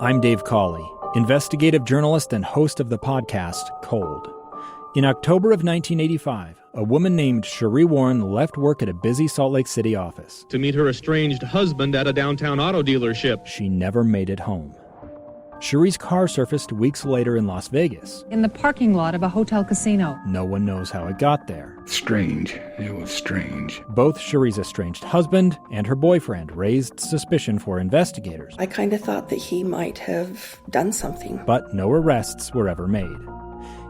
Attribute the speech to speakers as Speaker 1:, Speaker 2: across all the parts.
Speaker 1: I'm Dave Cawley, investigative journalist and host of the podcast Cold. In October of 1985, a woman named Cherie Warren left work at a busy Salt Lake City office
Speaker 2: to meet her estranged husband at a downtown auto dealership.
Speaker 1: She never made it home. Cherie's car surfaced weeks later in Las Vegas.
Speaker 3: In the parking lot of a hotel casino.
Speaker 1: No one knows how it got there.
Speaker 4: Strange. It was strange.
Speaker 1: Both Cherie's estranged husband and her boyfriend raised suspicion for investigators.
Speaker 5: I kind of thought that he might have done something.
Speaker 1: But no arrests were ever made.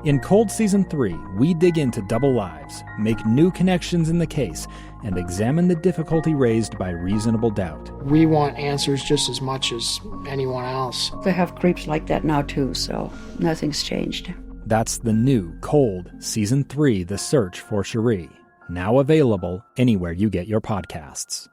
Speaker 1: In Cold Season 3, we dig into double lives, make new connections in the case, and examine the difficulty raised by reasonable doubt.
Speaker 6: We want answers just as much as anyone else.
Speaker 7: They have creeps like that now too, so nothing's changed.
Speaker 1: That's the new Cold Season 3, The Search for Cherie, now available anywhere you get your podcasts.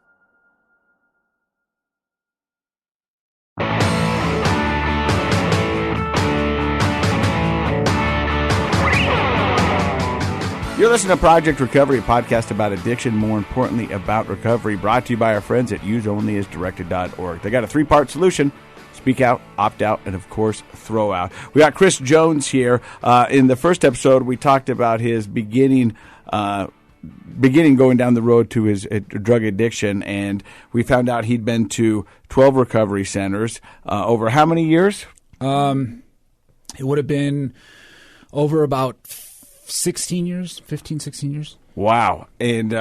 Speaker 8: You're listening to Project Recovery, a podcast about addiction, more importantly about recovery, brought to you by our friends at useonlyasdirected.org. They got a 3-part solution: speak out, opt out, and of course, throw out. We got Chris Jones here. In the first episode, we talked about his beginning going down the road to his drug addiction, and we found out he'd been to 12 recovery centers over how many years?
Speaker 9: It would have been over about 16 years, 15, 16 years.
Speaker 8: Wow. And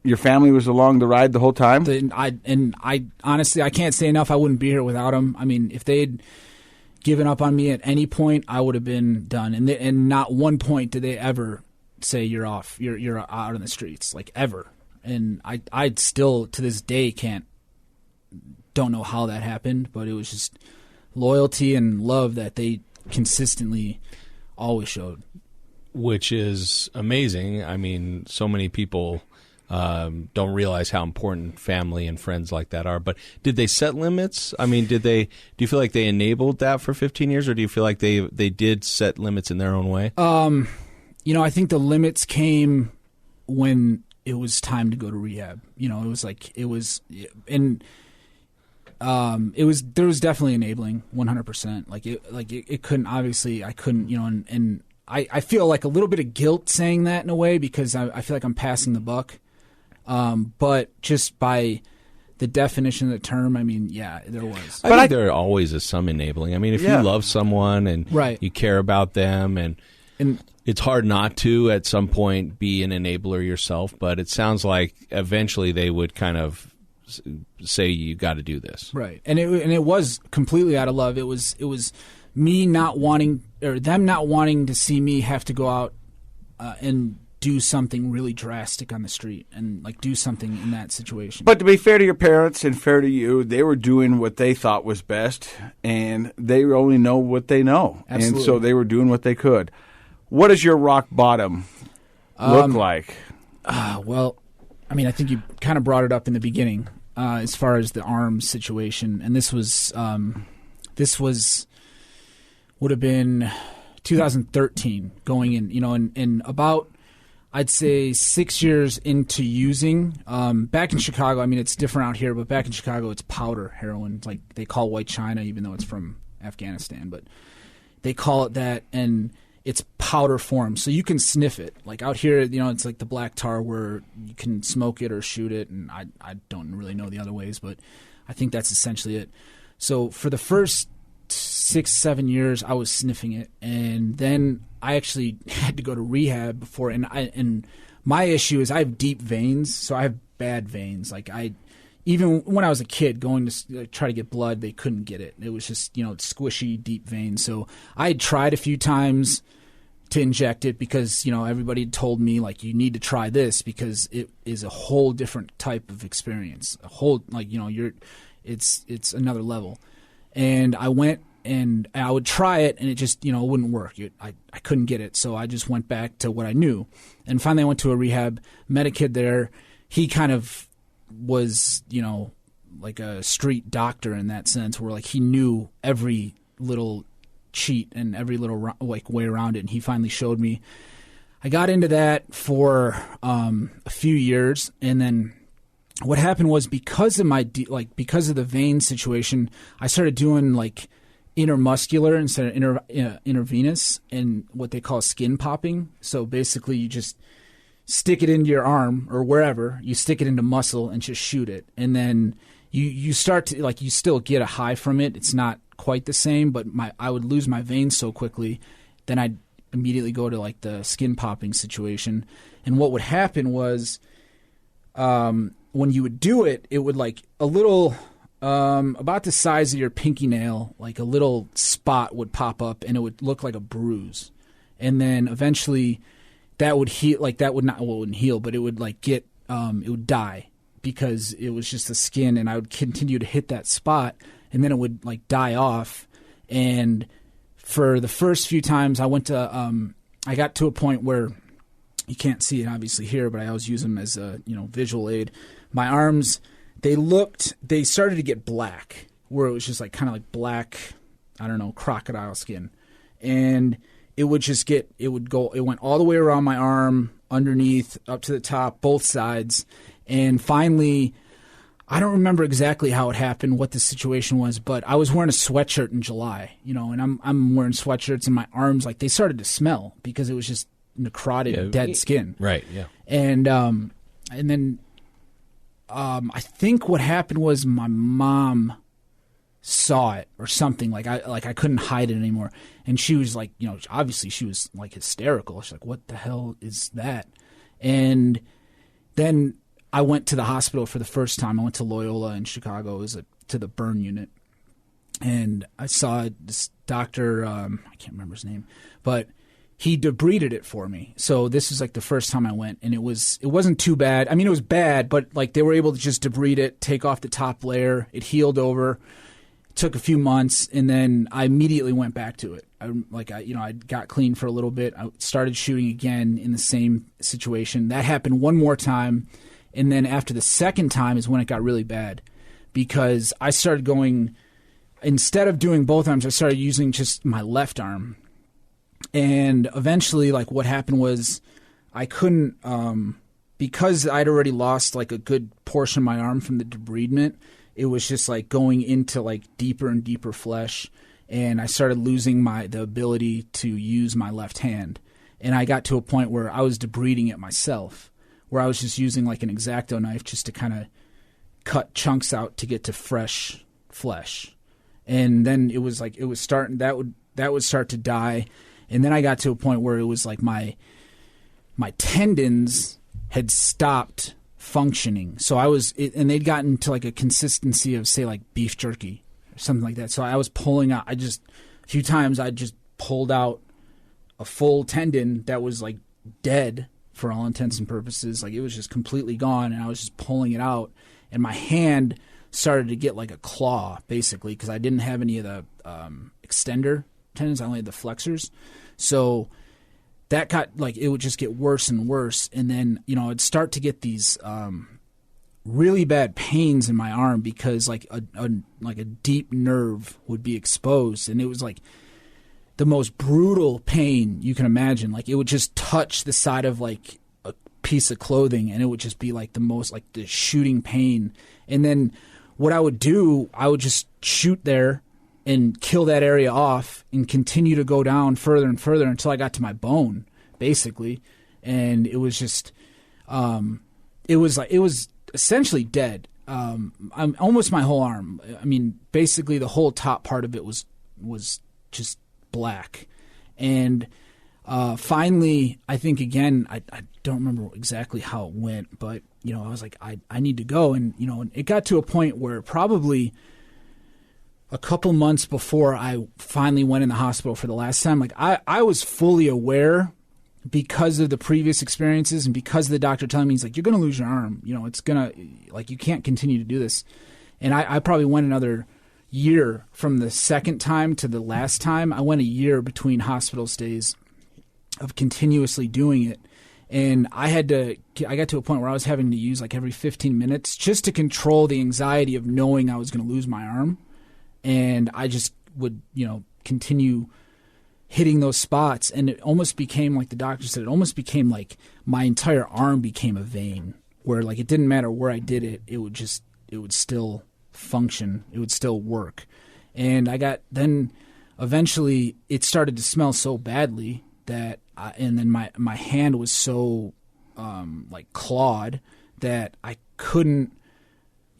Speaker 8: your family was along the ride the whole time?
Speaker 9: I honestly, I can't say enough. I wouldn't be here without them. I mean, if they'd given up on me at any point, I would have been done. And not one point did they ever say you're off, you're out on the streets, like ever. And I still to this day don't know how that happened, but it was just loyalty and love that they consistently always showed.
Speaker 10: Which is amazing. I mean, so many people don't realize how important family and friends like that are. But did they set limits? I mean, do you feel like they enabled that for 15 years, or do you feel like they did set limits in their own way?
Speaker 9: I think the limits came when it was time to go to rehab. There was definitely enabling 100%. It couldn't, obviously I couldn't, and I feel like a little bit of guilt saying that in a way, because I feel like I'm passing the buck. But just by the definition of the term, I mean, yeah, there was.
Speaker 10: I think there always is some enabling. I mean, if you love someone and you care about them, and it's hard not to at some point be an enabler yourself, but it sounds like eventually they would kind of say you got to do this,
Speaker 9: right? And it was completely out of love. It was me not wanting, or them not wanting to see me have to go out and do something really drastic on the street and do something in that situation.
Speaker 8: But to be fair to your parents and fair to you, they were doing what they thought was best, and they only know what they know.
Speaker 9: Absolutely.
Speaker 8: And so they were doing what they could. What does your rock bottom look like?
Speaker 9: Well, I mean, I think you kind of brought it up in the beginning as far as the arms situation, and this would have been 2013 going in, and about, I'd say 6 years into using, back in Chicago, I mean, it's different out here, but back in Chicago, it's powder heroin. It's like they call white China, even though it's from Afghanistan, but they call it that, and it's powder form, so you can sniff it. Like out here, it's like the black tar where you can smoke it or shoot it, and I don't really know the other ways, but I think that's essentially it. So for the first 6-7 years, I was sniffing it, and then I actually had to go to rehab before. And my issue is I have deep veins, so I have bad veins. Even when I was a kid going to try to get blood, they couldn't get it. It was just squishy, deep veins. So I had tried a few times to inject it because everybody had told me you need to try this because it is a whole different type of experience. A whole it's another level. And I went and I would try it, and it just, it wouldn't work. I couldn't get it, so I just went back to what I knew. And finally I went to a rehab, met a kid there. He kind of was, like a street doctor in that sense, where he knew every little cheat and every little way around it, and he finally showed me. I got into that for a few years, and then what happened was because of because of the vein situation, I started doing like intermuscular instead of intravenous, and what they call skin popping. So basically, you just stick it into your arm or wherever, you stick it into muscle and just shoot it, and then you start to you still get a high from it. It's not quite the same, but I would lose my veins so quickly, then I'd immediately go to like the skin popping situation. And what would happen was, when you would do it, it would like a little, about the size of your pinky nail, like a little spot would pop up, and it would look like a bruise. And then eventually that would heal, like that would not, well, it wouldn't heal, but it would like get, it would die because it was just the skin, and I would continue to hit that spot, and then it would like die off. And for the first few times I went to, I got to a point where you can't see it obviously here, but I always use them as a, visual aid. My arms, they started to get black, where it was just like kind of like black, I don't know, crocodile skin. And it would just it went all the way around my arm, underneath, up to the top, both sides. And finally, I don't remember exactly how it happened, what the situation was, but I was wearing a sweatshirt in July, and I'm wearing sweatshirts, and my arms, like, they started to smell because it was just necrotic, dead skin.
Speaker 10: Right, yeah.
Speaker 9: And then I think what happened was my mom saw it or something. Like I couldn't hide it anymore. And she was like, obviously she was like hysterical. She's like, what the hell is that? And then I went to the hospital for the first time. I went to Loyola in Chicago. It was to the burn unit. And I saw this doctor, I can't remember his name, but he debrided it for me. So this was like the first time I went, and it wasn't too bad. I mean, it was bad, but like they were able to just debride it, take off the top layer. It healed over. It took a few months, and then I immediately went back to it. I got clean for a little bit. I started shooting again in the same situation. That happened one more time, and then after the second time is when it got really bad, because I started going, instead of doing both arms, I started using just my left arm. And eventually, like, what happened was I couldn't, because I'd already lost like a good portion of my arm from the debridement, it was just like going into like deeper and deeper flesh, and I started losing the ability to use my left hand. And I got to a point where I was debriding it myself, where I was just using like an X-Acto knife just to kind of cut chunks out to get to fresh flesh. And then it was starting, that would start to die. And then I got to a point where it was like my tendons had stopped functioning. So and they'd gotten to like a consistency of, say, like beef jerky or something like that. So I was pulling out, a few times I just pulled out a full tendon that was like dead for all intents and purposes. Like it was just completely gone, and I was just pulling it out. And my hand started to get like a claw, basically, because I didn't have any of the extender tendons. I only had the flexors. So that got, like, it would just get worse and worse. And then, I'd start to get these really bad pains in my arm because like a deep nerve would be exposed. And it was like the most brutal pain you can imagine. Like it would just touch the side of like a piece of clothing, and it would just be like the most, like, the shooting pain. And then what I would do, I would just shoot there and kill that area off and continue to go down further and further until I got to my bone, basically. And it was just, it was essentially dead. I'm almost my whole arm. I mean, basically the whole top part of it was just black. And finally, I think, again, I don't remember exactly how it went, but, I was like, I need to go. And, it got to a point where probably a couple months before I finally went in the hospital for the last time, like I was fully aware, because of the previous experiences and because of the doctor telling me, he's like, you're going to lose your arm. It's going to, like, you can't continue to do this. And I probably went another year from the second time to the last time. I went a year between hospital stays of continuously doing it. And I got to a point where I was having to use like every 15 minutes just to control the anxiety of knowing I was going to lose my arm. And I just would, continue hitting those spots. And it almost became, like the doctor said, it almost became like my entire arm became a vein. where like it didn't matter where I did it, it would still function, it would still work. And then eventually it started to smell so badly that and then my hand was so like clawed that I couldn't,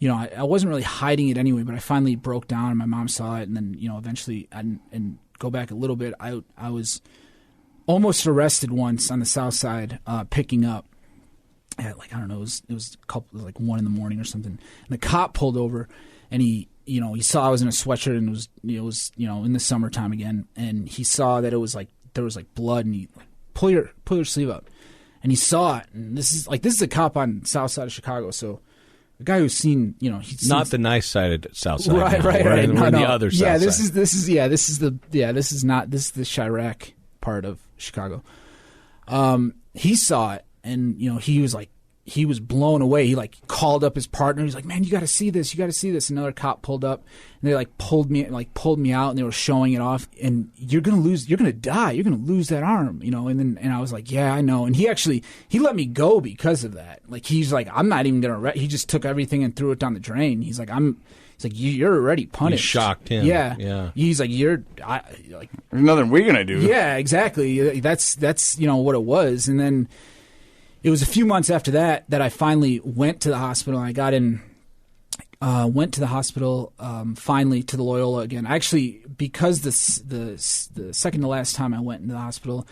Speaker 9: I wasn't really hiding it anyway, but I finally broke down and my mom saw it. And then, eventually, and go back a little bit, I was almost arrested once on the south side, picking up at like, I don't know, it was like 1 a.m. or something. And the cop pulled over and he saw I was in a sweatshirt and it was in the summertime again. And he saw that it was like, there was like blood, and he like, pull your sleeve up. And he saw it. And this is a cop on the south side of Chicago. So, a guy who's seen, he's
Speaker 10: not the nice side of South Side.
Speaker 9: Right.
Speaker 10: We're
Speaker 9: No,
Speaker 10: the other side.
Speaker 9: Yeah, this is the Chirac part of Chicago. He saw it, and he was blown away. He like called up his partner. He's like, "Man, you got to see this. You got to see this." Another cop pulled up, and they pulled me out, and they were showing it off. And you're gonna die. You're gonna lose that arm, And I was like, "Yeah, I know." And he let me go because of that. Like he's like, "I'm not even gonna." He just took everything and threw it down the drain. He's like, "You're already punished."
Speaker 10: You shocked him.
Speaker 9: Yeah. He's like, "There's
Speaker 8: nothing we're gonna do."
Speaker 9: Yeah, exactly. That's what it was, and then. It was a few months after that I finally went to the hospital. I got in, went to the hospital, finally to the Loyola again. Actually, because the second to last time I went into the hospital,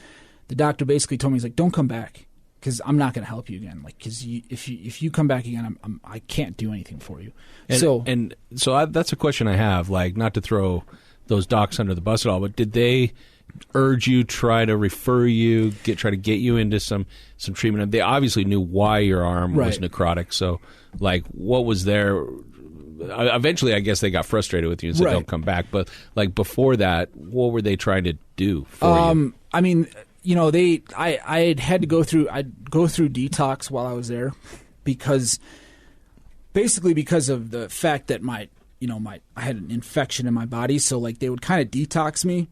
Speaker 9: the doctor basically told me, he's like, "Don't come back because I'm not going to help you again. Like, because if you come back again, I can't do anything for you." So
Speaker 10: that's a question I have. Like, not to throw those docs under the bus at all, but did they urge you, try to refer you, try to get you into some treatment? They obviously knew why your arm was necrotic. So, like, what was there? Eventually, I guess they got frustrated with you and said, "Don't come back." But like before that, what were they trying to do for you?
Speaker 9: I mean, I had to go through detox while I was there because of the fact that I had an infection in my body. So like they would kind of detox me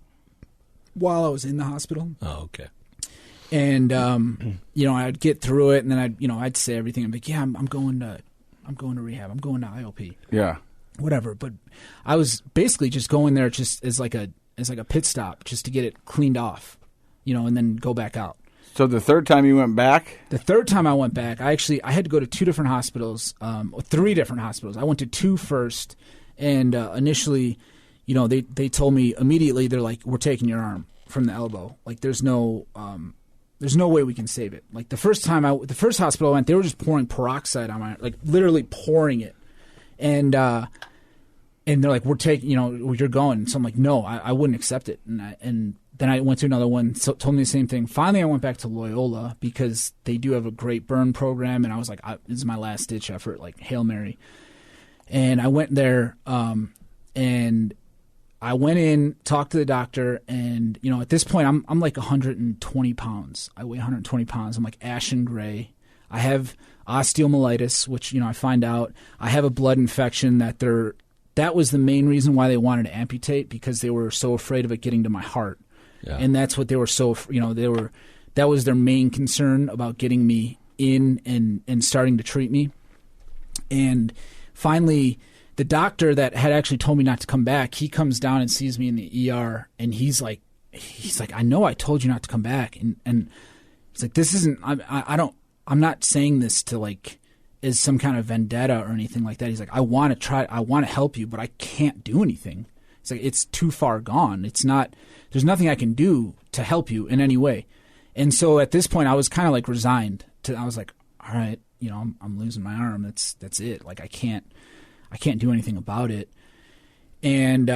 Speaker 9: while I was in the hospital.
Speaker 10: Oh, okay.
Speaker 9: And I'd get through it, and then I'd say everything. I'm like, "Yeah, I'm going to rehab. I'm going to IOP."
Speaker 8: Yeah.
Speaker 9: Whatever. But I was basically just going there just as like a pit stop, just to get it cleaned off, and then go back out.
Speaker 8: So the third time you went back?
Speaker 9: The third time I went back, I had to go to 2 different hospitals, 3 different hospitals. I went to 2 first, and initially, they told me immediately, they're like, "We're taking your arm from the elbow. Like, there's no way we can save it." Like the first hospital I went, they were just pouring peroxide on my, like literally pouring it, and they're like, "We're taking, you're going." So I'm like, "No, I wouldn't accept it." And then I went to another one, told me the same thing. Finally, I went back to Loyola because they do have a great burn program, and I was like, "This is my last ditch effort, like Hail Mary." And I went there, and I went in, talked to the doctor, and at this point I'm like 120 pounds. I weigh 120 pounds. I'm like ashen gray. I have osteomyelitis, which I find out. I have a blood infection that was the main reason why they wanted to amputate, because they were so afraid of it getting to my heart. Yeah. And that's what they were that was their main concern about getting me in and starting to treat me. And finally, the doctor that had actually told me not to come back, he comes down and sees me in the ER, and he's like, "I know I told you not to come back," and he's like, "This isn't. I'm not saying this to like as some kind of vendetta or anything like that." He's like, I want to help you, but I can't do anything." It's like, it's too far gone. It's not. There's nothing I can do to help you in any way. And so at this point, I was kind of like resigned. I was like, "All right, I'm losing my arm. That's it. Like I can't do anything about it." And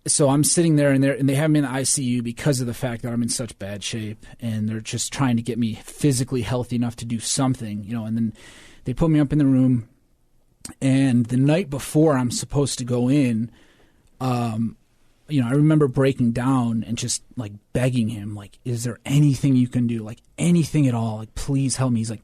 Speaker 9: so I'm sitting there, and they have me in the ICU because of the fact that I'm in such bad shape, and they're just trying to get me physically healthy enough to do something, And then they put me up in the room, and the night before I'm supposed to go in, I remember breaking down and just like begging him, like, "Is there anything you can do? Like anything at all? Like, please help me." He's like,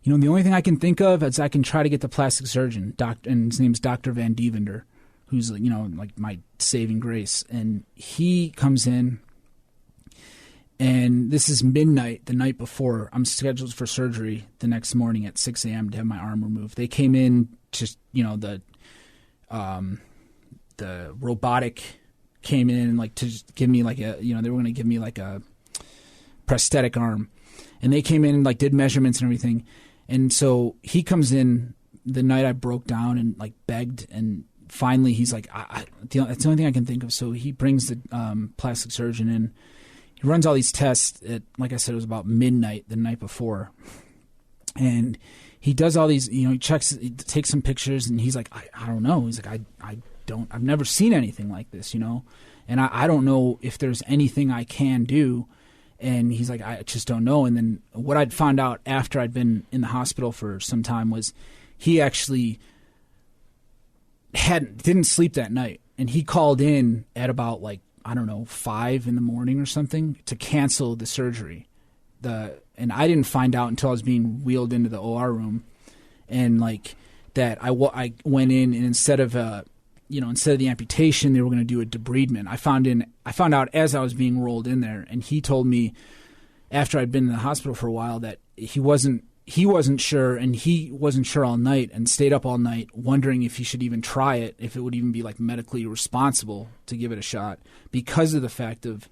Speaker 9: "The only thing I can think of is I can try to get the plastic surgeon, and his name's Dr. Van Devender, who's like my saving grace." And he comes in, And this is midnight the night before. I'm scheduled for surgery the next morning at 6 a.m. to have my arm removed. They came in, just, the robotic came in like to just give me like they were going to give me like a prosthetic arm. And they came in and like did measurements and everything. And so he comes in the night I broke down and like begged, and finally he's like, that's the only thing I can think of. So he brings the plastic surgeon in. He runs all these tests at, like I said, it was about midnight the night before. And he does all these, he takes some pictures, and he's like, I don't know. He's like, I've never seen anything like this, and I don't know if there's anything I can do. And he's like, I just don't know. And then what I'd found out after I'd been in the hospital for some time was he actually didn't sleep that night. And he called in at about 5 in the morning or something to cancel the surgery. And I didn't find out until I was being wheeled into the OR room, and that I went in, and instead of the amputation, they were going to do a debridement. I found out as I was being rolled in there, and he told me after I'd been in the hospital for a while that he wasn't sure, and he wasn't sure all night, and stayed up all night wondering if he should even try it, if it would even be medically responsible to give it a shot, because of the fact of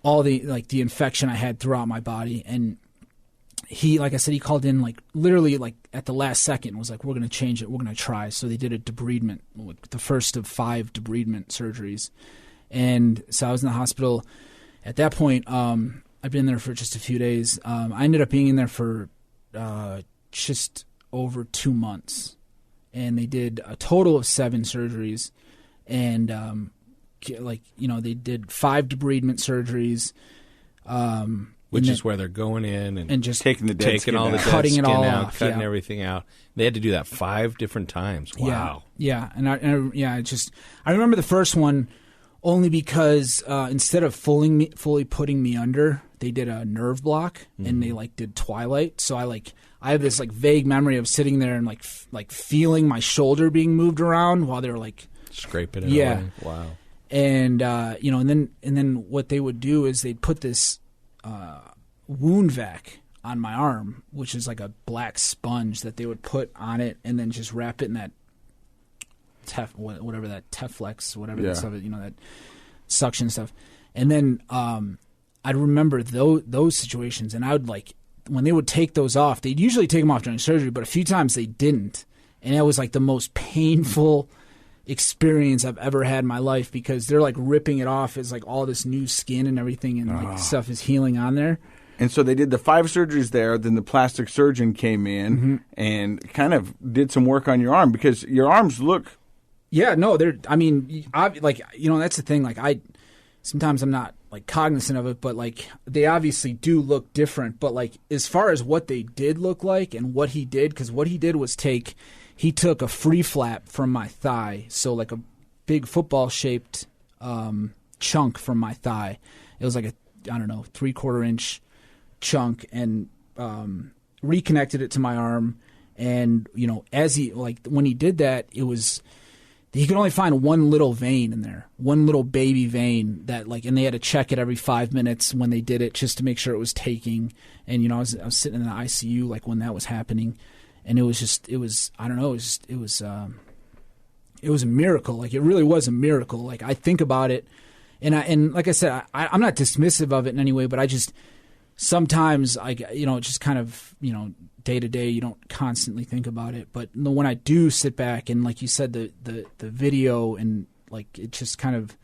Speaker 9: all the infection I had throughout my body. And he, like I said, he called in literally at the last second, was like, we're going to change it, we're going to try. So they did a debridement, the first of 5 debridement surgeries. And so I was in the hospital at that point. I've been there for just a few days. I ended up being in there for just over 2 months, and they did a total of 7 surgeries, and they did 5 debridement surgeries,
Speaker 10: which is where they're going in and
Speaker 9: just
Speaker 10: taking all the dead skin out, cutting everything out. They had to do that 5 different times. Wow.
Speaker 9: Yeah. And I remember the first one only because instead of fully putting me under, they did a nerve block, and they did Twilight. So I have this vague memory of sitting there and feeling my shoulder being moved around while they were
Speaker 10: scraping it away. Wow.
Speaker 9: And and then what they would do is they'd put this wound vac on my arm, which is like a black sponge that they would put on it, and then just wrap it in that whatever that Teflex, whatever that stuff, that suction stuff. And then I'd remember those situations, and I would when they would take those off, they'd usually take them off during surgery, but a few times they didn't, and it was the most painful experience I've ever had in my life, because they're ripping it off as all this new skin and everything, and stuff is healing on there.
Speaker 8: And so they did the 5 surgeries there. Then the plastic surgeon came in and kind of did some work on your arm, because your arms look.
Speaker 9: Yeah, no, they're. I mean, that's the thing. Sometimes I'm not cognizant of it, but they obviously do look different. But as far as what they did look like and what he did, because what he did was he took a free flap from my thigh, so a big football shaped chunk from my thigh. It was a 3/4 inch chunk, and reconnected it to my arm. And as he when he did that, it was. He could only find one little vein in there, one little baby vein that and they had to check it every 5 minutes when they did it, just to make sure it was taking. And I was sitting in the ICU when that was happening, and it was a miracle. It really was a miracle. I think about it, and like I said, I'm not dismissive of it in any way, but I just sometimes it just kind of day to day, you don't constantly think about it. But when I do sit back and, like you said, the video, and it just kind of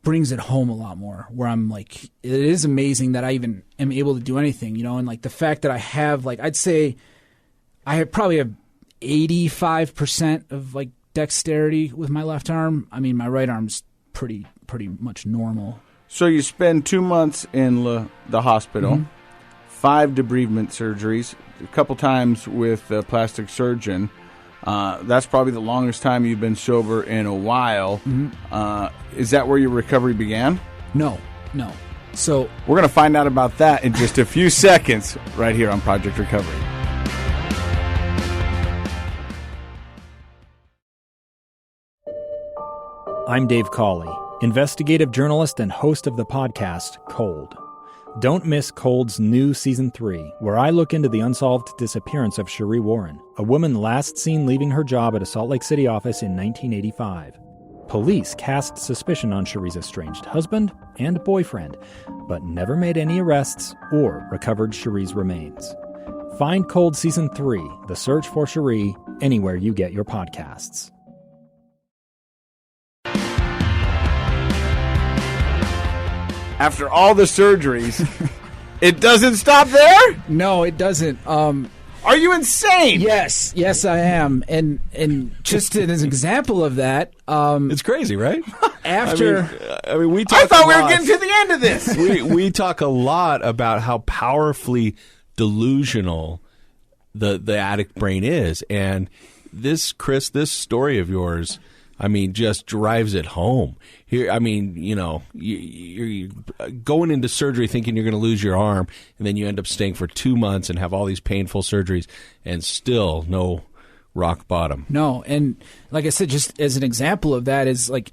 Speaker 9: brings it home a lot more, where I'm it is amazing that I even am able to do anything, and the fact that I have I'd say I probably have 85% of dexterity with my left arm. I mean, my right arm's pretty much normal.
Speaker 8: So you spend 2 months in the hospital. 5 debridement surgeries, a couple times with a plastic surgeon. That's probably the longest time you've been sober in a while. Is that where your recovery began?
Speaker 9: No. So
Speaker 8: we're going to find out about that in just a few seconds right here on Project Recovery.
Speaker 1: I'm Dave Cawley. investigative journalist and host of the podcast, Cold. Don't miss Cold's new Season 3, where I look into the unsolved disappearance of Cherie Warren, a woman last seen leaving her job at a Salt Lake City office in 1985. Police cast suspicion on Cherie's estranged husband and boyfriend, but never made any arrests or recovered Cherie's remains. Find Cold Season 3, The Search for Cherie, anywhere you get your podcasts.
Speaker 8: After all the surgeries, it doesn't stop there?
Speaker 9: No, it doesn't.
Speaker 8: Are you insane?
Speaker 9: Yes, I am. And just as an example of that,
Speaker 10: It's crazy, right?
Speaker 9: after
Speaker 10: I mean, we talk
Speaker 8: I thought
Speaker 10: a
Speaker 8: we were
Speaker 10: lot-
Speaker 8: getting to the end of this.
Speaker 10: we talk a lot about how powerfully delusional the addict brain is, and this, Chris, this story of yours, I mean, just drives it home. Here, I mean, you know, you're going into surgery thinking you're going to lose your arm, and then you end up staying for 2 months and have all these painful surgeries, and still no rock bottom.
Speaker 9: No, and like I said, just as an example of that is like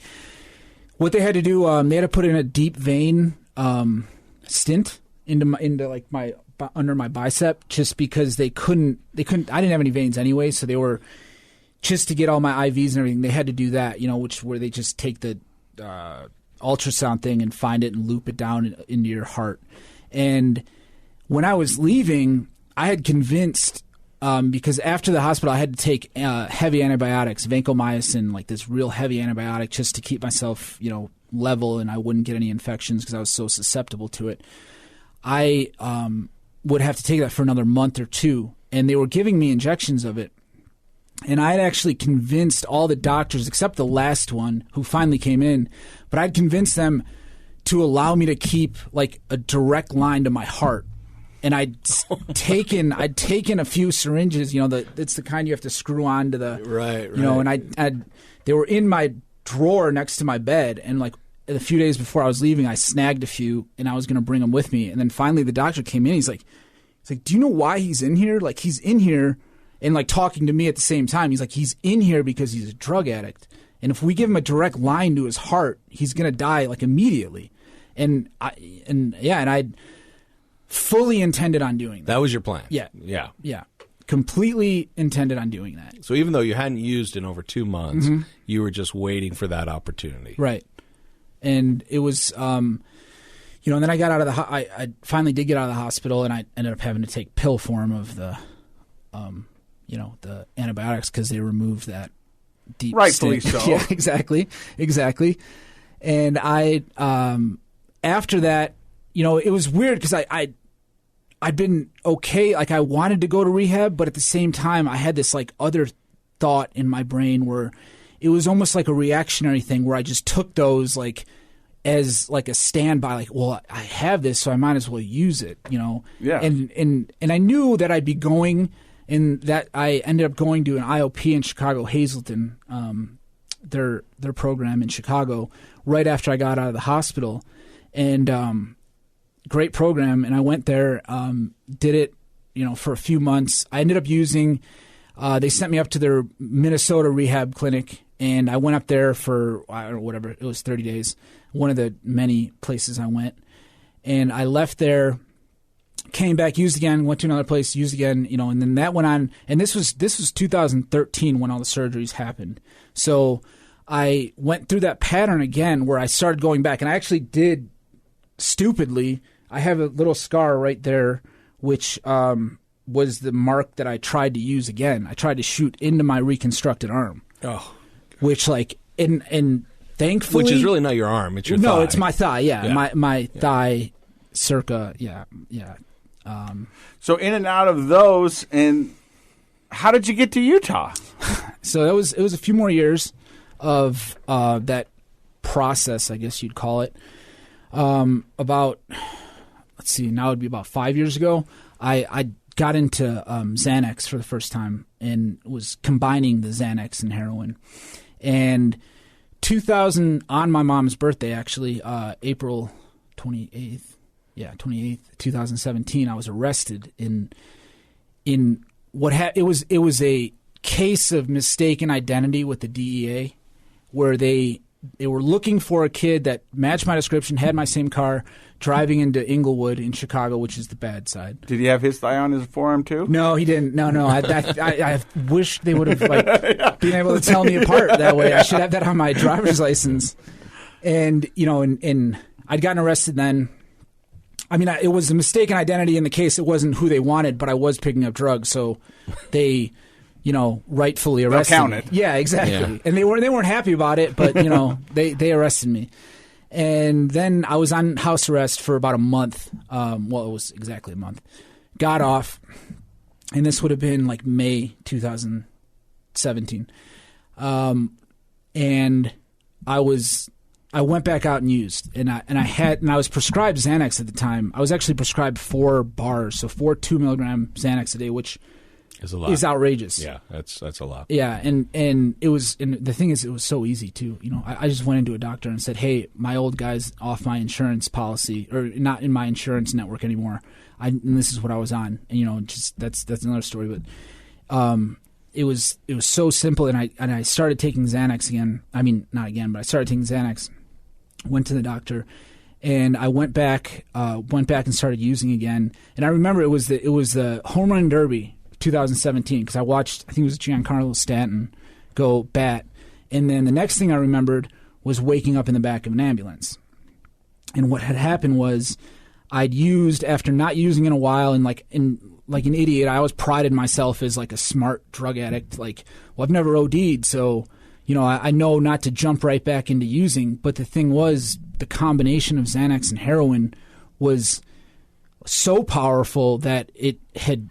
Speaker 9: what they had to do. They had to put in a deep vein stint into like my under my bicep, just because they couldn't. I didn't have any veins anyway, so they were just to get all my IVs and everything. They had to do that, you know, where they just take the ultrasound thing and find it and loop it down into your heart. And when I was leaving, I had convinced. Because after the hospital, I had to take heavy antibiotics, vancomycin, like this real heavy antibiotic, just to keep myself, you know, level and I wouldn't get any infections because I was so susceptible to it. I would have to take that for another month or two, and they were giving me injections of it. And I had actually convinced all the doctors, except the last one who finally came in, but I'd convinced them to allow me to keep like a direct line to my heart. And I'd taken a few syringes, you know, it's the kind you have to screw on to the
Speaker 10: Right.
Speaker 9: You know, and they were in my drawer next to my bed, and like a few days before I was leaving, I snagged a few, and I was going to bring them with me. And then finally, the doctor came in. He's like, "Do you know why he's in here? Like, he's in here, and like talking to me at the same time. He's like, he's in here because he's a drug addict, and if we give him a direct line to his heart, he's going to die like immediately." And I fully intended on doing that.
Speaker 10: That was your plan.
Speaker 9: Yeah. Completely intended on doing that.
Speaker 10: So even though you hadn't used in over 2 months, you were just waiting for that opportunity.
Speaker 9: Right. And it was, you know, and then I got out of I finally did get out of the hospital, and I ended up having to take pill form of the, you know, the antibiotics because they removed that deep
Speaker 8: Rightfully
Speaker 9: stint.
Speaker 8: so.
Speaker 9: Yeah, exactly. And I, after that, you know, it was weird because I'd been okay. Like I wanted to go to rehab, but at the same time, I had this like other thought in my brain where it was almost like a reactionary thing where I just took those like as like a standby, like, well, I have this, so I might as well use it, you know?
Speaker 8: Yeah.
Speaker 9: And I knew that I'd be going, and that I ended up going to an IOP in Chicago, Hazleton, their program in Chicago, right after I got out of the hospital. And great program, and I went there, did it, you know, for a few months. I ended up using, they sent me up to their Minnesota rehab clinic, and I went up there for, I don't know, whatever, it was 30 days, one of the many places I went. And I left there, came back, used again, went to another place, used again, you know, and then that went on. And this was 2013 when all the surgeries happened. So I went through that pattern again where I started going back, and I actually did, stupidly, I have a little scar right there, which was the mark that I tried to use again. I tried to shoot into my reconstructed arm.
Speaker 10: Oh.
Speaker 9: Which, like, and thankfully...
Speaker 10: Which is really not your arm, it's your thigh.
Speaker 9: No, it's my thigh, yeah. My
Speaker 10: Yeah.
Speaker 9: thigh circa, yeah.
Speaker 8: So in and out of those, and how did you get to Utah?
Speaker 9: So it was a few more years of that process, I guess you'd call it. About, let's see, now it would be about 5 years ago, I got into Xanax for the first time and was combining the Xanax and heroin. And 2000, on my mom's birthday, actually, April 28th, 2017, I was arrested in what it was a case of mistaken identity with the DEA, where they they were looking for a kid that matched my description, had my same car, driving into Inglewood in Chicago, which is the bad side.
Speaker 8: Did he have his thigh on his forearm too?
Speaker 9: No, he didn't. No. I wish they would have been able to tell me apart that way. I should have that on my driver's license. And and I'd gotten arrested then. I mean, it was a mistaken identity in the case. It wasn't who they wanted, but I was picking up drugs, so they, rightfully arrested
Speaker 8: count
Speaker 9: me.
Speaker 8: it.
Speaker 9: Yeah, exactly.
Speaker 10: Yeah.
Speaker 9: And they weren't happy about it, but they arrested me. And then I was on house arrest for about a month. It was exactly a month. Got off, and this would have been like May 2017. And I went back out and used, and I was prescribed Xanax at the time. I was actually prescribed 4 bars, so 4 2-milligram Xanax a day, which
Speaker 10: is a lot.
Speaker 9: Is outrageous.
Speaker 10: Yeah, that's a lot.
Speaker 9: Yeah, and it was, and the thing is, it was so easy too. I just went into a doctor and said, "Hey, my old guy's off my insurance policy, or not in my insurance network anymore. And this is what I was on." And just that's another story, but it was so simple, and I started taking Xanax again. I mean, not again, but I started taking Xanax. Went to the doctor, and I went back and started using again. And I remember it was the Home Run Derby 2017, because I watched, I think it was Giancarlo Stanton go bat. And then the next thing I remembered was waking up in the back of an ambulance. And what had happened was I'd used, after not using in a while, and like an idiot, I always prided myself as like a smart drug addict. Like, well, I've never OD'd, so I know not to jump right back into using. But the thing was, the combination of Xanax and heroin was so powerful that it had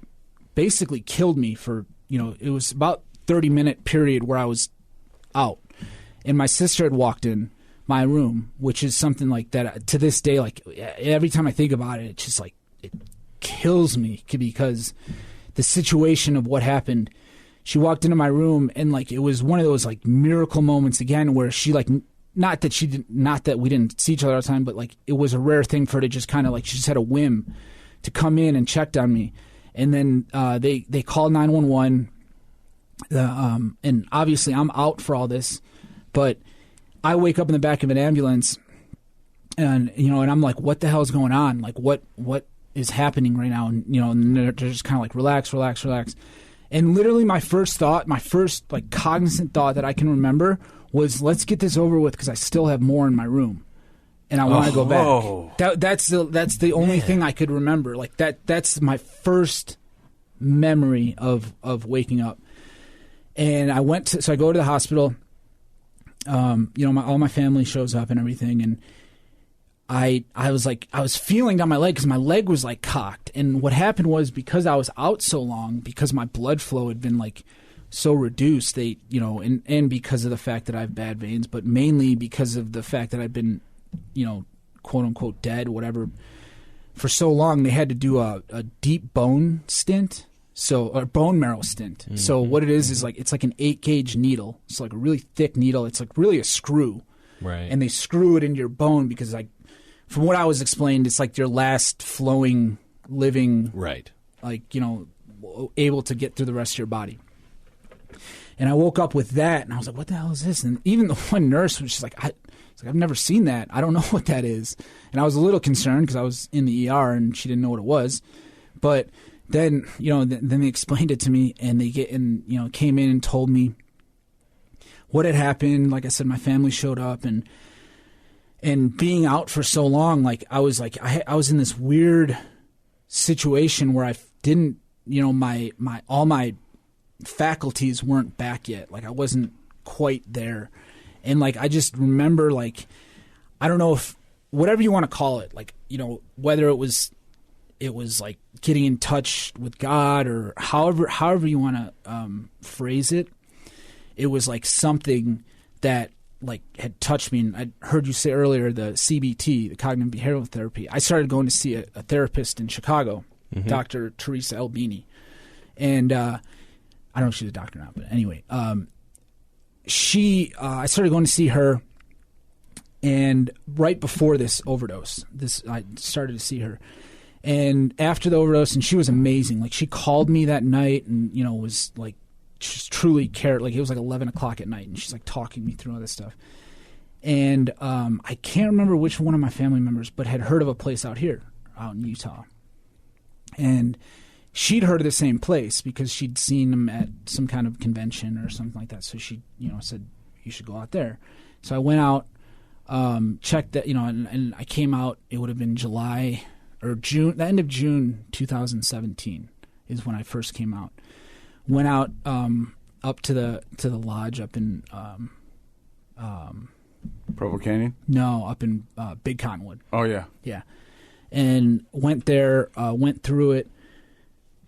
Speaker 9: basically killed me for, it was about 30-minute period where I was out. And my sister had walked in my room, which is something like that to this day, like every time I think about it, it's just like, it kills me, because the situation of what happened. She walked into my room, and like it was one of those like miracle moments again, where she not that we didn't see each other all the time, but like it was a rare thing for her to just kind of like, she just had a whim to come in and checked on me. And then they called 911. And obviously I'm out for all this, but I wake up in the back of an ambulance, and and I'm like, what the hell is going on? Like what is happening right now? And and they're just kind of like, relax. And literally my first like cognizant thought that I can remember was, let's get this over with, because I still have more in my room, and I want to go back. That's the only thing I could remember. Like that's my first memory of waking up. And I go to the hospital. All my family shows up and everything, and I was feeling down my leg, because my leg was like cocked. And what happened was, because I was out so long, because my blood flow had been like so reduced, and because of the fact that I have bad veins, but mainly because of the fact that I've been, quote unquote dead, whatever, for so long, they had to do a deep bone stint. So, or bone marrow stint. Mm-hmm. So what it is like, it's like an 8-gauge needle. It's like a really thick needle. It's like really a screw.
Speaker 10: Right.
Speaker 9: And they screw it into your bone, because like, from what I was explained, it's like your last flowing, living,
Speaker 10: right, like,
Speaker 9: able to get through the rest of your body. And I woke up with that, and I was like, what the hell is this? And even the one nurse was just like, I've never seen that. I don't know what that is. And I was a little concerned, because I was in the ER and she didn't know what it was. But then, then they explained it to me, and they came in and told me what had happened. Like I said, my family showed up, and being out for so long, like I was in this weird situation where I didn't, all my faculties weren't back yet. Like I wasn't quite there. And like, I just remember, like, I don't know if, whatever you want to call it, like, whether it was like getting in touch with God, or however you want to phrase it. It was like something that like had touched me. And I heard you say earlier, the CBT, the cognitive behavioral therapy. I started going to see a therapist in Chicago, mm-hmm. Dr. Teresa Albini. And I don't know if she's a doctor now, but anyway, I started going to see her. And right before this overdose, I started to see her. And after the overdose, and she was amazing. Like, she called me that night, and was like, just truly cared. Like, it was like 11 o'clock at night, and she's like talking me through all this stuff. And I can't remember which one of my family members, but had heard of a place out here, out in Utah. And she'd heard of the same place because she'd seen them at some kind of convention or something like that. So she, said, you should go out there. So I went out, checked that, and I came out, it would have been July or June, the end of June 2017 is when I first came out. Went out up to the lodge up in
Speaker 8: Provo Canyon?
Speaker 9: No, up in Big Cottonwood.
Speaker 8: Oh, yeah.
Speaker 9: Yeah. And went there, went through it,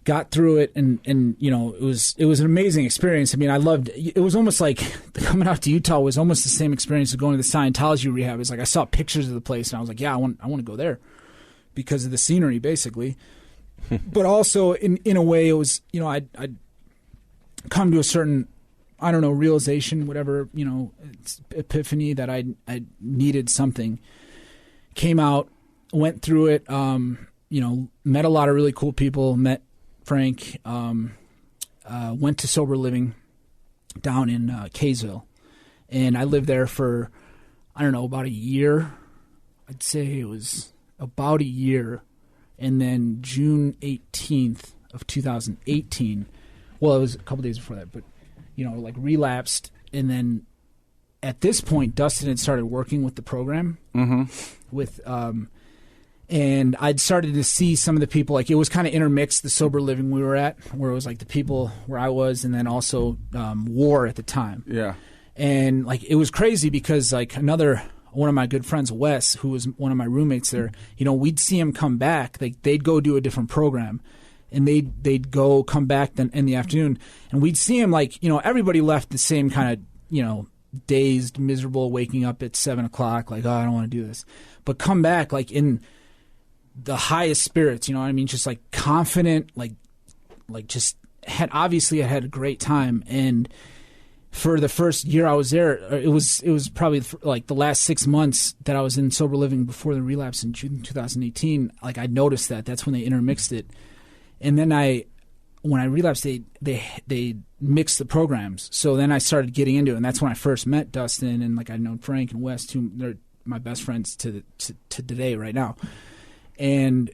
Speaker 9: got through it, and it was an amazing experience. I mean, I loved it. It was almost like coming out to Utah was almost the same experience as going to the Scientology rehab. It's like I saw pictures of the place, and I was like, yeah, I want to go there because of the scenery, basically. But also, in a way, it was, I'd come to a certain, I don't know, realization, whatever, epiphany that I needed something. Came out, went through it, met a lot of really cool people, met Frank, went to sober living down in Kaysville. And I lived there for, I don't know, about a year. I'd say it was about a year. And then June 18th of 2018, well, it was a couple days before that, but, relapsed. And then at this point, Dustin had started working with the program with, and I'd started to see some of the people, like it was kind of intermixed, the sober living we were at, where it was like the people where I was, and then also war at the time.
Speaker 8: Yeah.
Speaker 9: And like it was crazy because like one of my good friends, Wes, who was one of my roommates there, we'd see him come back. They'd go do a different program, and they'd go come back then in the afternoon, and we'd see him like, everybody left the same kind of, dazed, miserable, waking up at 7:00, like, oh, I don't want to do this. But come back like in the highest spirits, you know what I mean? Just like confident, like just had a great time. And for the first year I was there, it was probably like the last 6 months that I was in sober living before the relapse in June 2018. Like I noticed that's when they intermixed it. And then when I relapsed, they mixed the programs. So then I started getting into it, and that's when I first met Dustin, and like I'd known Frank and Wes, too. They're my best friends to today right now. And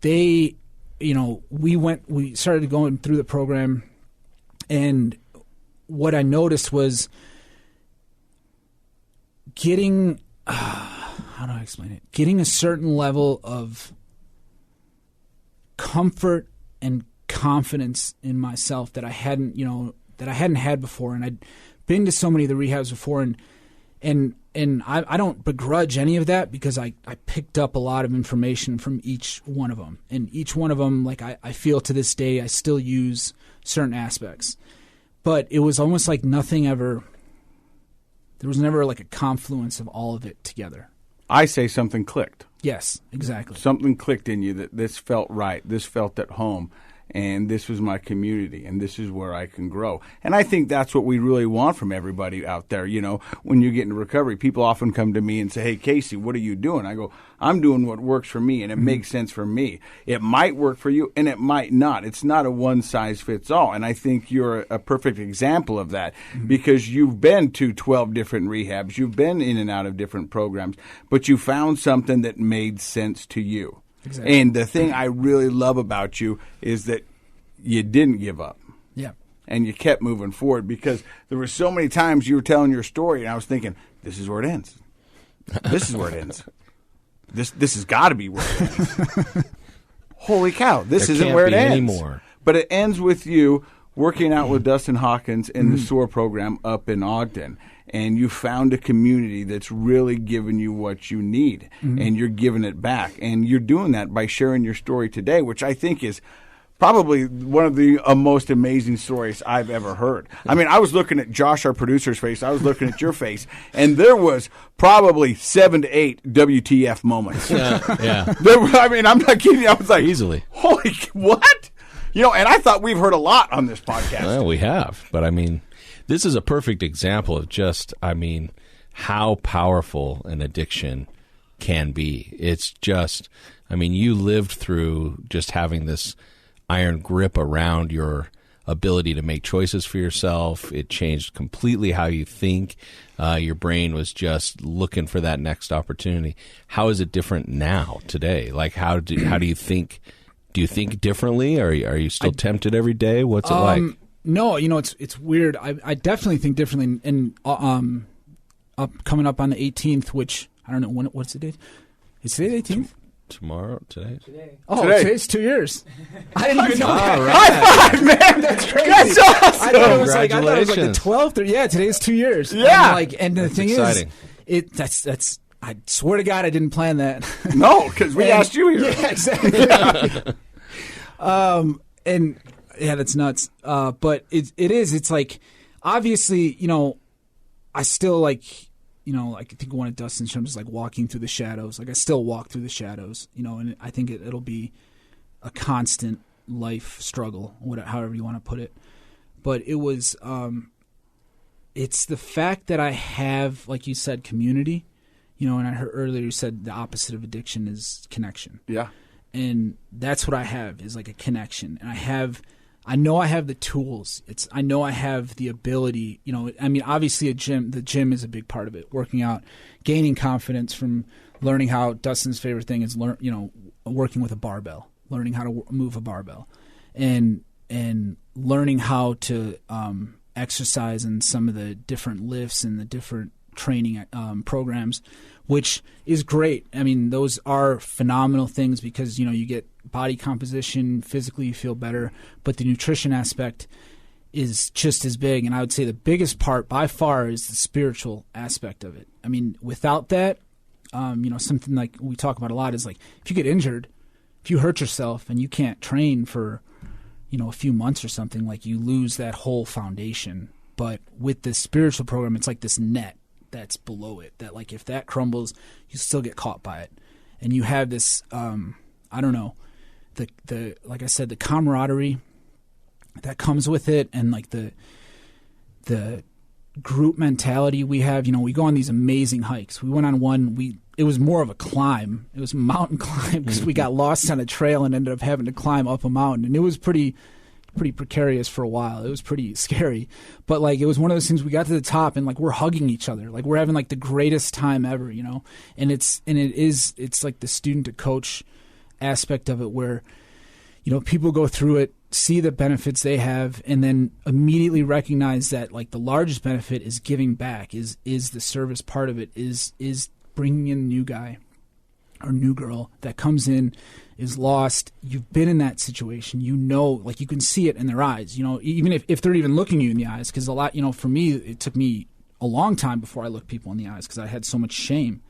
Speaker 9: they, we started going through the program, and what I noticed was getting, how do I explain it? Getting a certain level of comfort and confidence in myself that I hadn't had before. And I'd been to so many of the rehabs before, and I don't begrudge any of that because I picked up a lot of information from each one of them. And each one of them, like I feel to this day, I still use certain aspects. But it was almost like there was never like a confluence of all of it together.
Speaker 8: I say something clicked.
Speaker 9: Yes, exactly.
Speaker 8: Something clicked in you that this felt right, this felt at home, and this was my community, and this is where I can grow. And I think that's what we really want from everybody out there. When you get into recovery, people often come to me and say, hey, Casey, what are you doing? I go, I'm doing what works for me, and it makes sense for me. It might work for you, and it might not. It's not a one-size-fits-all, and I think you're a perfect example of that because you've been to 12 different rehabs. You've been in and out of different programs, but you found something that made sense to you. Exactly. And the thing I really love about you is that you didn't give up.
Speaker 9: Yeah.
Speaker 8: And you kept moving forward because there were so many times you were telling your story and I was thinking, this is where it ends. This is where it ends. This has got to be where it ends. Holy cow, this isn't where it ends. Anymore. But it ends with you working out with Dustin Hawkins in the SOAR program up in Ogden. And you found a community that's really giving you what you need, and you're giving it back. And you're doing that by sharing your story today, which I think is probably one of the most amazing stories I've ever heard. I mean, I was looking at Josh, our producer's face. I was looking at your face, and there was probably 7 to 8 WTF moments.
Speaker 10: Yeah.
Speaker 8: I'm not kidding you. I was like,
Speaker 10: easily.
Speaker 8: Holy, what? And I thought we've heard a lot on this podcast.
Speaker 10: Well, we have, but I mean, this is a perfect example of just, how powerful an addiction can be. It's just, you lived through just having this iron grip around your ability to make choices for yourself. It changed completely how you think. Your brain was just looking for that next opportunity. How is it different now, today? Like, how do you think? Do you think differently? Are you still tempted every day? What's it like?
Speaker 9: No, it's weird. I definitely think differently. And coming up on the 18th, which I don't know what's the date. Is today the 18th?
Speaker 10: Tomorrow? Today?
Speaker 9: Oh,
Speaker 8: Today.
Speaker 9: Today's 2 years. I didn't even know.
Speaker 10: All right.
Speaker 8: High five, man!
Speaker 9: That's crazy.
Speaker 8: That's awesome!
Speaker 9: I thought it was like the
Speaker 10: Congratulations.
Speaker 9: 12th. Yeah, today's 2 years.
Speaker 8: Yeah.
Speaker 9: And the thing
Speaker 10: exciting.
Speaker 9: is, that's. I swear to God, I didn't plan that.
Speaker 8: No, because we asked you here.
Speaker 9: Yeah, exactly. And yeah, that's nuts. But it is. It's like, obviously, I still like. I think one of Dustin's terms is like walking through the shadows. Like, I still walk through the shadows, and I think it'll be a constant life struggle, however you want to put it. But it was, it's the fact that I have, like you said, community, and I heard earlier you said the opposite of addiction is connection.
Speaker 8: Yeah.
Speaker 9: And that's what I have, is like a connection. And I know I have the tools. I know I have the ability, obviously the gym is a big part of it. Working out, gaining confidence from learning how Dustin's favorite thing is working with a barbell, learning how to move a barbell, and learning how to exercise in some of the different lifts and the different training programs, which is great. I mean, those are phenomenal things because, you get body composition, physically you feel better, but the nutrition aspect is just as big. And I would say the biggest part by far is the spiritual aspect of it. I mean, without that, something like we talk about a lot is like, if you get injured, if you hurt yourself and you can't train for, a few months or something, like you lose that whole foundation. But with this spiritual program, it's like this net that's below it, that like if that crumbles, you still get caught by it. And you have this, I don't know, the like I said, the camaraderie that comes with it, and like the group mentality we have. We go on these amazing hikes. We went on one, it was more of a climb. It was a mountain climb because we got lost on a trail and ended up having to climb up a mountain. And it was pretty precarious for a while. It was pretty scary. But like, it was one of those things, we got to the top and like we're hugging each other. Like we're having like the greatest time ever, And it's like the student to coach aspect of it where, people go through it, see the benefits they have, and then immediately recognize that like the largest benefit is giving back, is the service part of it, is bringing in a new guy or new girl that comes in, is lost. You've been in that situation, like you can see it in their eyes, even if they're even looking you in the eyes. Because a lot, for me, it took me a long time before I looked people in the eyes because I had so much shame.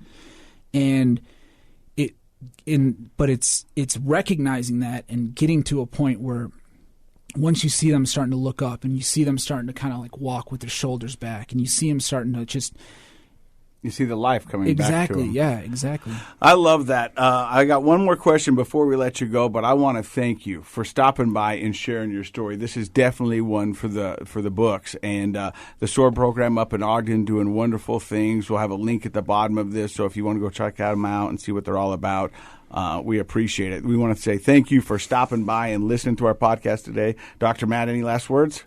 Speaker 9: But it's recognizing that and getting to a point where once you see them starting to look up and you see them starting to kind of like walk with their shoulders back and you see them starting to just...
Speaker 8: You see the life coming back to them.
Speaker 9: Yeah, exactly.
Speaker 8: I love that. I got one more question before we let you go, but I want to thank you for stopping by and sharing your story. This is definitely one for the books. And the SOAR program up in Ogden doing wonderful things. We'll have a link at the bottom of this, so if you want to go check them out and see what they're all about, we appreciate it. We want to say thank you for stopping by and listening to our podcast today. Dr. Matt, any last words?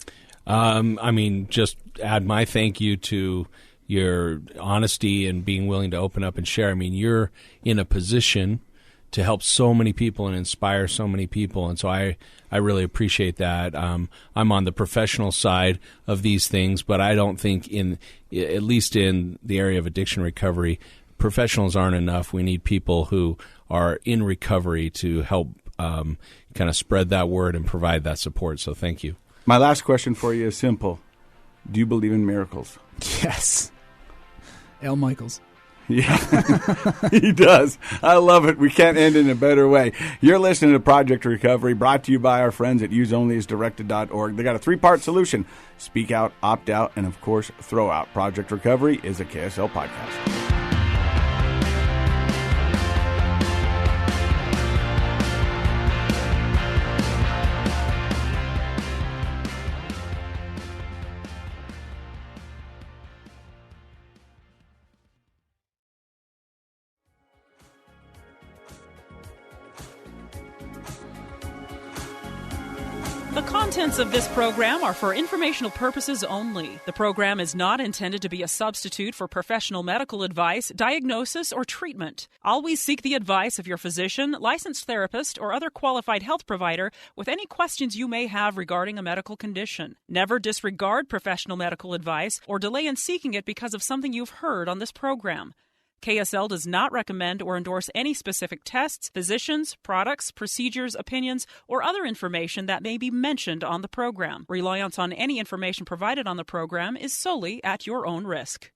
Speaker 10: Just add my thank you to your honesty and being willing to open up and share. I mean, you're in a position to help so many people and inspire so many people, and so I really appreciate that. I'm on the professional side of these things, but I don't think at least in the area of addiction recovery, professionals aren't enough. We need people who are in recovery to help kind of spread that word and provide that support, so thank you.
Speaker 8: My last question for you is simple. Do you believe in miracles?
Speaker 9: Yes. Al Michaels.
Speaker 8: Yeah, he does. I love it. We can't end in a better way. You're listening to Project Recovery, brought to you by our friends at useonlyasdirected.org. They got a 3-part solution: speak out, opt out, and of course, throw out. Project Recovery is a KSL podcast.
Speaker 11: The The contents of this program are for informational purposes only. The program is not intended to be a substitute for professional medical advice, diagnosis, or treatment. Always seek the advice of your physician, licensed therapist, or other qualified health provider with any questions you may have regarding a medical condition. Never disregard professional medical advice or delay in seeking it because of something you've heard on this program. KSL does not recommend or endorse any specific tests, physicians, products, procedures, opinions, or other information that may be mentioned on the program. Reliance on any information provided on the program is solely at your own risk.